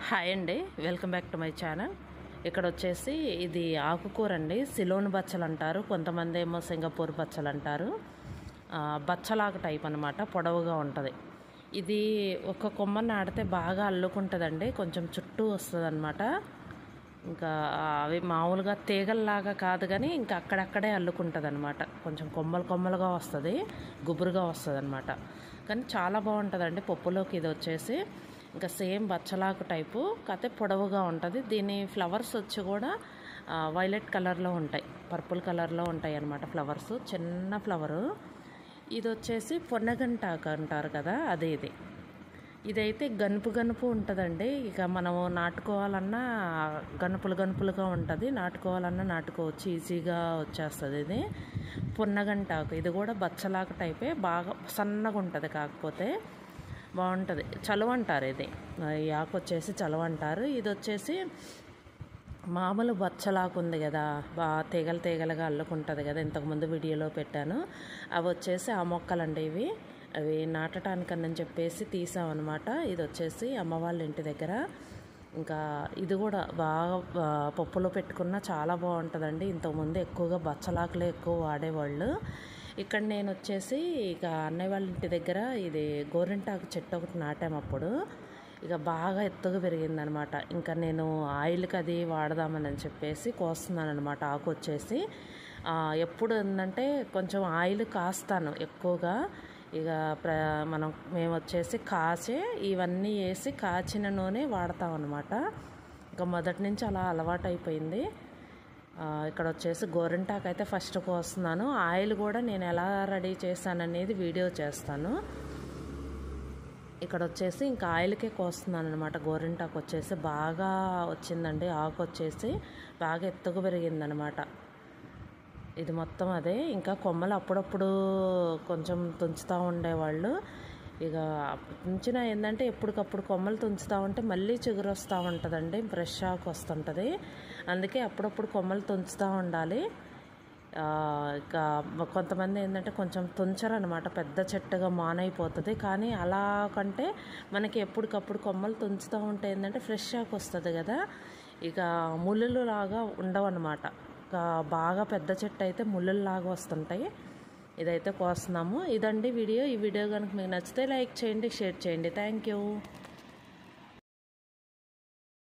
Hi అండి, welcome back to my channel. ఇక్కడ వచ్చేసి ఇది ఆకుకూర అండి. సిలోన్ బచ్చలు అంటారు, కొంతమంది ఏమో సింగపూర్ బచ్చలు అంటారు. బచ్చలాకు టైప్ అనమాట, పొడవుగా ఉంటుంది. ఇది ఒక కొమ్మ నాటితే బాగా అల్లుకుంటుందండి, కొంచెం చుట్టూ వస్తుంది అనమాట. ఇంకా అవి మామూలుగా తీగల్లాగా కాదు కానీ ఇంకా అక్కడక్కడే అల్లుకుంటుంది అనమాట. కొంచెం కొమ్మలు కొమ్మలుగా వస్తుంది, గుబురుగా వస్తుంది అనమాట. కానీ చాలా బాగుంటుందండి పప్పులోకి. ఇది వచ్చేసి ఇంకా సేమ్ బచ్చలాకు టైపు, కాకపోతే పొడవుగా ఉంటుంది. దీని ఫ్లవర్స్ వచ్చి కూడా వైలెట్ కలర్లో ఉంటాయి, పర్పుల్ కలర్లో ఉంటాయి అన్నమాట ఫ్లవర్స్, చిన్న ఫ్లవరు. ఇది వచ్చేసి పొన్నగంటాకు అంటారు కదా, అదే ఇదైతే గనుపు గనుపు ఉంటుందండి. ఇక మనము నాటుకోవాలన్నా గనుపులుగా ఉంటుంది, నాటుకోవాలన్నా నాటుకోవచ్చు, ఈజీగా వచ్చేస్తుంది. ఇది పొన్నగంటాకు, ఇది కూడా బచ్చలాకు టైపే, బాగా సన్నగా ఉంటుంది, కాకపోతే బాగుంటుంది. చలువ అంటారు ఇది, ఈ ఆకు వచ్చేసి చలువ అంటారు. ఇది వచ్చేసి మామూలు బచ్చలాకు ఉంది కదా, బాగా తీగలుగా అల్లుకుంటుంది కదా, ఇంతకుముందు వీడియోలో పెట్టాను. అవి వచ్చేసి ఆ మొక్కలండి ఇవి, అవి నాటటానికని చెప్పేసి తీసామన్నమాట. ఇది వచ్చేసి అమ్మ వాళ్ళ ఇంటి దగ్గర. ఇంకా ఇది కూడా బాగా పప్పులో పెట్టుకున్న చాలా బాగుంటుందండి. ఇంతకుముందు ఎక్కువగా బచ్చలాకులే ఎక్కువ వాడేవాళ్ళు. ఇక్కడ నేను వచ్చేసి ఇక అన్నయ్య వాళ్ళ ఇంటి దగ్గర ఇది గోరింటాకు చెట్టు ఒకటి నాటామప్పుడు, ఇక బాగా ఎత్తుగా పెరిగిందనమాట. ఇంకా నేను ఆయిల్కి అది వాడదామని చెప్పేసి కోస్తున్నాను అనమాట. ఆకు వచ్చేసి ఎప్పుడు ఏంటంటే కొంచెం ఆయిల్ కాస్తాను ఎక్కువగా. ఇక మేము వచ్చేసి ఇవన్నీ వేసి కాచిన నూనె వాడతాం అనమాట. ఇంకా మొదటి నుంచి అలా అలవాటు అయిపోయింది. ఇక్కడ వచ్చేసి గోరింటాకు అయితే ఫస్ట్ కోస్తున్నాను. ఆయిల్ కూడా నేను ఎలా రెడీ చేస్తాననేది వీడియో చేస్తాను. ఇక్కడ వచ్చేసి ఇంకా ఆయిల్కే కోస్తున్నాను అనమాట. గోరింటాకు వచ్చేసి బాగా వచ్చిందండి, ఆకు వచ్చేసి బాగా ఎత్తుగా పెరిగిందనమాట. ఇది మొత్తం అదే. ఇంకా కొమ్మలు అప్పుడప్పుడు కొంచెం తుంచుతూ ఉండేవాళ్ళు. ఇక తుంచిన ఏంటంటే ఎప్పటికప్పుడు కొమ్మలు తుంచుతూ ఉంటే మళ్ళీ చిగురు వస్తూ ఉంటుందండి, ఫ్రెష్ ఆకు వస్తుంటుంది. అందుకే అప్పుడప్పుడు కొమ్మలు తుంచుతూ ఉండాలి. ఇక కొంతమంది ఏంటంటే కొంచెం తుంచరనమాట, పెద్ద చెట్టుగా మానైపోతుంది. కానీ అలా కంటే మనకి ఎప్పటికప్పుడు కొమ్మలు తుంచుతూ ఉంటే ఏంటంటే ఫ్రెష్ ఆకు వస్తుంది కదా, ఇక ముళ్ళులు లాగా ఉండవన్నమాట. బాగా పెద్ద చెట్టు అయితే ముళ్ళులాగా వస్తుంటాయి. ఇదైతే కోస్తున్నాము. ఇదండి వీడియో. ఈ వీడియో కనుక మీకు నచ్చితే లైక్ చేయండి, షేర్ చేయండి. Thank you.